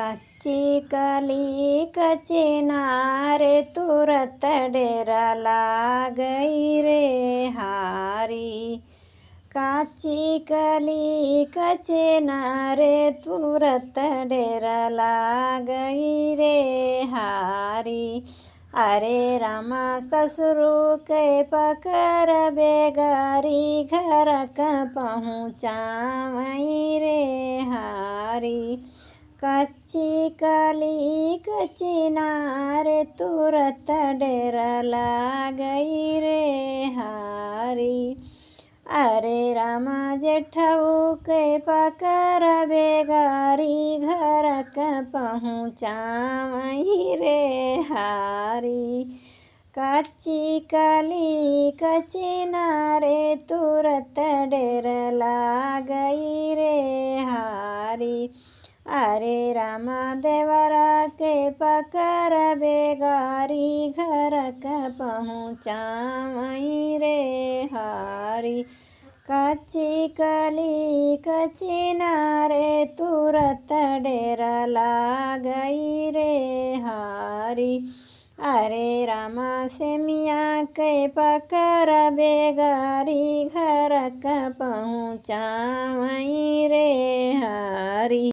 कच्ची कली कचनार तुरत डेरा लागई रे हारी। काची कली कचनार तुरत डेरा लागई रे हारी। अरे रामा ससुरु के पकर बेगारी घर का पहुँचावई रे हारी। कच्ची कली कचनार तुरत डेरा लागई रे हारी। अरे रामा जेठऊ के पकर बेगारी घर का पहुँचावई रे हारी। कच्ची कली कचनार तुरत डेरा लागई रे हारी। अरे रामा देवरा के पकर बेगारी घर का पहुँचावई रे हारी। कच्ची कली कचनार तुरत डेरा लागई रे हारी। अरे रामा सेमिया के पकर बेगारी घर का पहुँचावई रे हारी।